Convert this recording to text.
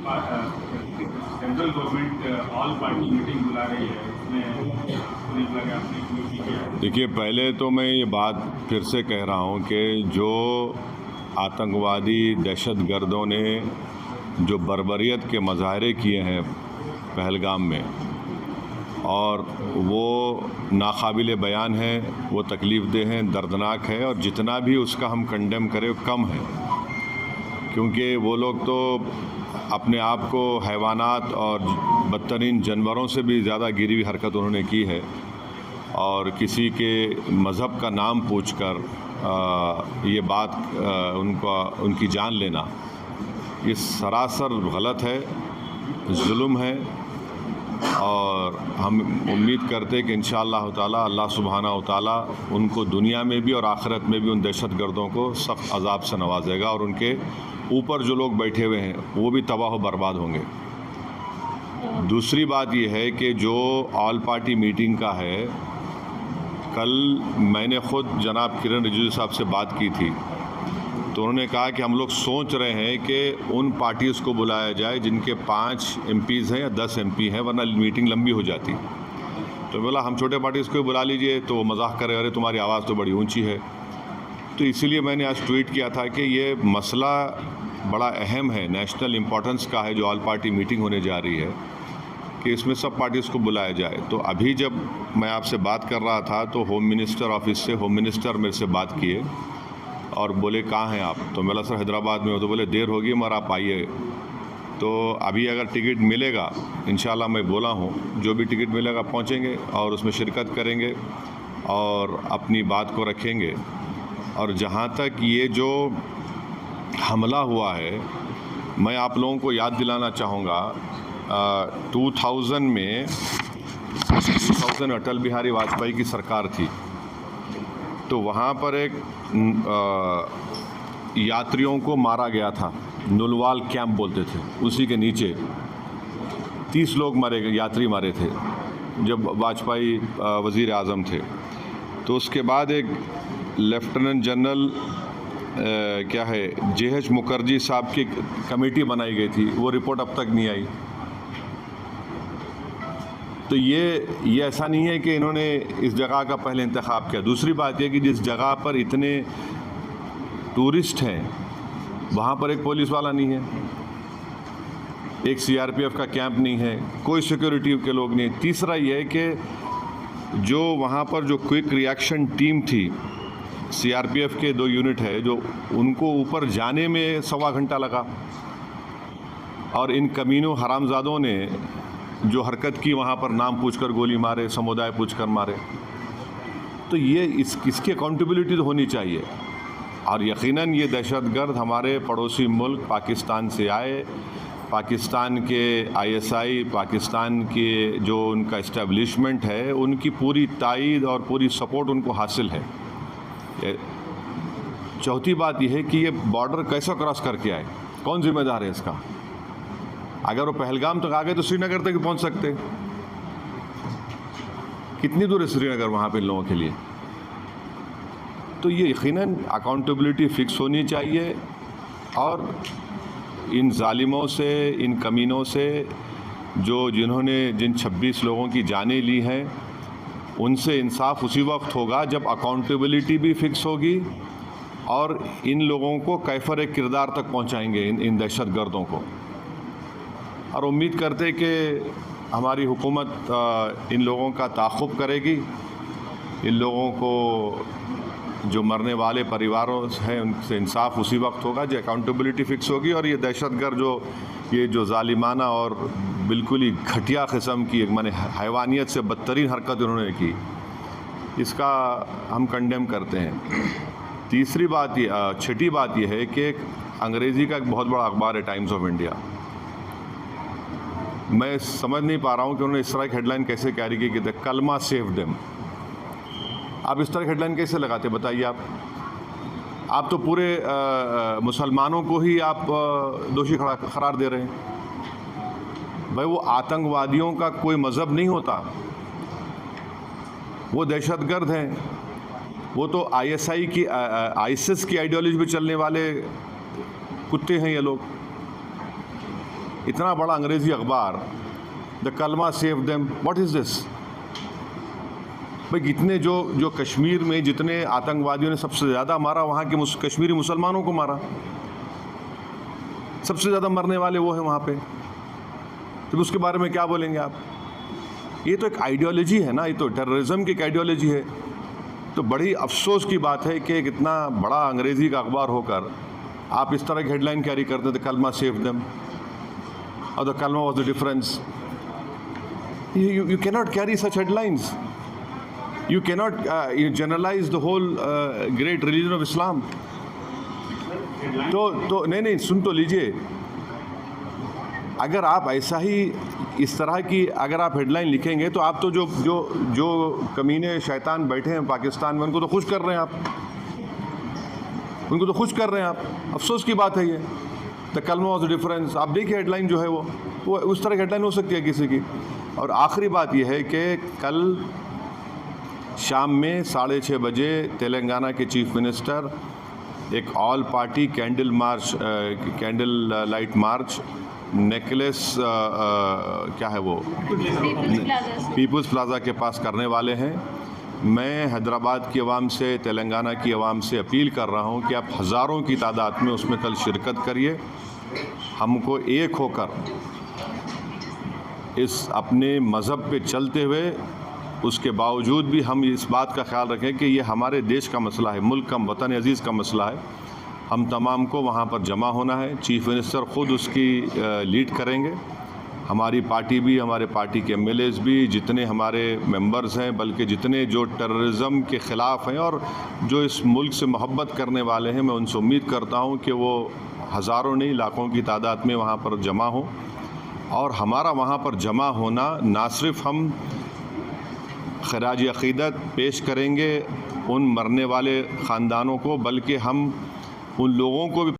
Central government all party meeting बुला रही है, उसमें देखिए, पहले तो मैं ये बात फिर से कह रहा हूँ कि जो आतंकवादी दहशतगर्दों ने जो बर्बरियत के मज़ाहरे किए हैं पहलगाम में, और वो नाकाबिले बयान है, वो तकलीफ़देह हैं, दर्दनाक है, और जितना भी उसका हम कंडेम करें कम है, क्योंकि वो लोग तो अपने आप को हैवानात और बदतरीन जानवरों से भी ज़्यादा गिरी हुई हरकत उन्होंने की है। और किसी के मज़हब का नाम पूछकर ये बात उनकी जान लेना, ये सरासर गलत है, जुल्म है। और हम उम्मीद करते हैं कि इंशाअल्लाह ताला अल्लाह सुब्हाना व तआला उनको दुनिया में भी और आखिरत में भी उन दहशतगर्दों को सख्त अज़ाब से नवाजेगा, और उनके ऊपर जो लोग बैठे हुए हैं वो भी तबाह व बर्बाद होंगे। दूसरी बात ये है कि जो ऑल पार्टी मीटिंग का है, कल मैंने ख़ुद जनाब किरण रिजिजू साहब से बात की थी, तो उन्होंने कहा कि हम लोग सोच रहे हैं कि उन पार्टीज़ को बुलाया जाए जिनके 5 MPs हैं या 10 MP हैं, वरना मीटिंग लंबी हो जाती। तो बोला हम छोटे पार्टीज़ को बुला लीजिए, तो वो मजाक करे, अरे तुम्हारी आवाज़ तो बड़ी ऊंची है। तो इसीलिए मैंने आज ट्वीट किया था कि ये मसला बड़ा अहम है, नेशनल इम्पोर्टेंस का है, जो ऑल पार्टी मीटिंग होने जा रही है, कि इसमें सब पार्टीज़ को बुलाया जाए। तो अभी जब मैं आपसे बात कर रहा था तो होम मिनिस्टर ऑफिस से होम मिनिस्टर मेरे से बात किए और बोले कहाँ हैं आप? तो मैं सर हैदराबाद में हो। तो बोले देर होगी मगर आप आइए। तो अभी अगर टिकट मिलेगा, इंशाल्लाह मैं बोला हूँ, जो भी टिकट मिलेगा पहुँचेंगे और उसमें शिरकत करेंगे और अपनी बात को रखेंगे। और जहाँ तक ये जो हमला हुआ है, मैं आप लोगों को याद दिलाना चाहूँगा, 2000 में अटल बिहारी वाजपेयी की सरकार थी, तो वहाँ पर एक यात्रियों को मारा गया था, नुलवाल कैंप बोलते थे, उसी के नीचे 30 लोग मारे गए, यात्री मारे थे जब वाजपेयी वज़ीर आज़म थे। तो उसके बाद एक लेफ्टिनेंट जनरल क्या है JH मुखर्जी साहब की कमेटी बनाई गई थी, वो रिपोर्ट अब तक नहीं आई। तो ये ऐसा नहीं है कि इन्होंने इस जगह का पहले इंतखाब किया। दूसरी बात यह कि जिस जगह पर इतने टूरिस्ट हैं वहाँ पर एक पुलिस वाला नहीं है, एक CRPF का कैंप नहीं है, कोई सिक्योरिटी के लोग नहीं। तीसरा ये है कि जो वहाँ पर जो क्विक रिएक्शन टीम थी, CRPF के 2 यूनिट है, जो उनको ऊपर जाने में 1.25 घंटा लगा, और इन कमीनों हरामजादों ने जो हरकत की, वहाँ पर नाम पूछकर गोली मारे, समुदाय पूछकर मारे। तो ये इसकी अकाउंटेबिलिटी तो होनी चाहिए। और यकीनन ये दहशतगर्द हमारे पड़ोसी मुल्क पाकिस्तान से आए, पाकिस्तान के ISI, पाकिस्तान के जो उनका इस्टेब्लिशमेंट है, उनकी पूरी तायद और पूरी सपोर्ट उनको हासिल है। चौथी बात यह है कि ये बॉर्डर कैसे क्रॉस करके आए, कौन जिम्मेदार है इसका? अगर वो पहलगाम तक आ गए तो श्रीनगर तक पहुंच सकते। कितनी दूर है श्रीनगर वहाँ पे लोगों के लिए? तो ये यकीनन अकाउंटेबिलिटी फिक्स होनी चाहिए, और इन जालिमों से, इन कमीनों से, जिन्होंने जिन 26 लोगों की जानें ली हैं, उनसे इंसाफ उसी वक्त होगा जब अकाउंटेबिलिटी भी फिक्स होगी और इन लोगों को कैफर किरदार तक पहुँचाएँगे, इन दहशतगर्दों को। और उम्मीद करते कि हमारी हुकूमत इन लोगों का ताक़ुब करेगी, इन लोगों को जो मरने वाले परिवारों हैं उनसे इंसाफ उसी वक्त होगा जब अकाउंटेबिलिटी फ़िक्स होगी। और ये दहशतगर्द जो ज़ालिमाना और बिल्कुल ही घटिया किस्म की, माने हैवानियत से बदतरीन हरकत उन्होंने की, इसका हम कंडेम करते हैं। तीसरी बात छठी बात ये है कि अंग्रेज़ी का एक बहुत बड़ा अखबार है टाइम्स ऑफ इंडिया, मैं समझ नहीं पा रहा हूँ कि उन्होंने इस तरह की हेडलाइन कैसे कैरी की कि द कलमा सेव देम। आप इस तरह की हेडलाइन कैसे लगाते बताइए? आप तो पूरे मुसलमानों को ही आप दोषी करार दे रहे हैं। भाई, वो आतंकवादियों का कोई मज़हब नहीं होता, वो दहशतगर्द हैं, वो तो ISI की ISIS की आइडियोलॉजी पे चलने वाले कुत्ते हैं ये लोग। इतना बड़ा अंग्रेज़ी अखबार, द कलमा save them, what is this? भाई इतने जो कश्मीर में जितने आतंकवादियों ने सबसे ज़्यादा मारा, वहाँ के कश्मीरी मुसलमानों को मारा, सबसे ज़्यादा मरने वाले वो हैं वहाँ पे, तो उसके बारे में क्या बोलेंगे आप? ये तो एक आइडियोलॉजी है ना, ये तो टेररिज्म की एक आइडियोलॉजी है। तो बड़ी अफसोस की बात है कि कितना बड़ा अंग्रेज़ी का अखबार होकर आप इस तरह की हेडलाइन कैरी करते थे, कलमा सेव देम और द कलमा was the difference. You cannot carry such headlines. You cannot you generalize the whole great religion of Islam. तो नहीं सुन तो लीजिए, अगर आप ऐसा ही इस तरह की अगर आप हेडलाइन लिखेंगे तो आप तो जो कमीने शैतान बैठे हैं पाकिस्तान में उनको तो खुश कर रहे हैं आप, उनको तो खुश कर रहे हैं आप। अफसोस की बात है ये, द कलमा वाज द डिफरेंस। आप देखिए हेडलाइन जो है वो उस तरह की हेडलाइन हो सकती है किसी की। और आखिरी बात यह है कि कल शाम में 6:30 बजे तेलंगाना के चीफ मिनिस्टर एक all party candle light march necklace क्या है वो पीपल्स प्लाजा के पास करने वाले हैं। मैं हैदराबाद की आवाम से, तेलंगाना की आवाम से अपील कर रहा हूं कि आप हज़ारों की तादाद में उसमें कल शिरकत करिए। हमको एक होकर इस अपने मज़हब पे चलते हुए उसके बावजूद भी हम इस बात का ख्याल रखें कि ये हमारे देश का मसला है, मुल्क का, वतन अज़ीज़ का मसला है। हम तमाम को वहाँ पर जमा होना है। चीफ मिनिस्टर ख़ुद उसकी लीड करेंगे, हमारी पार्टी भी, हमारे पार्टी के MLAs भी, जितने हमारे मेंबर्स हैं, बल्कि जितने जो टेररिज्म के ख़िलाफ़ हैं और जो इस मुल्क से मोहब्बत करने वाले हैं, मैं उनसे उम्मीद करता हूँ कि वो हज़ारों नहीं लाखों की तादाद में वहाँ पर जमा हों। और हमारा वहाँ पर जमा होना ना सिर्फ हम खराज अक़ीदत पेश करेंगे उन मरने वाले ख़ानदानों को, बल्कि हम उन लोगों को भी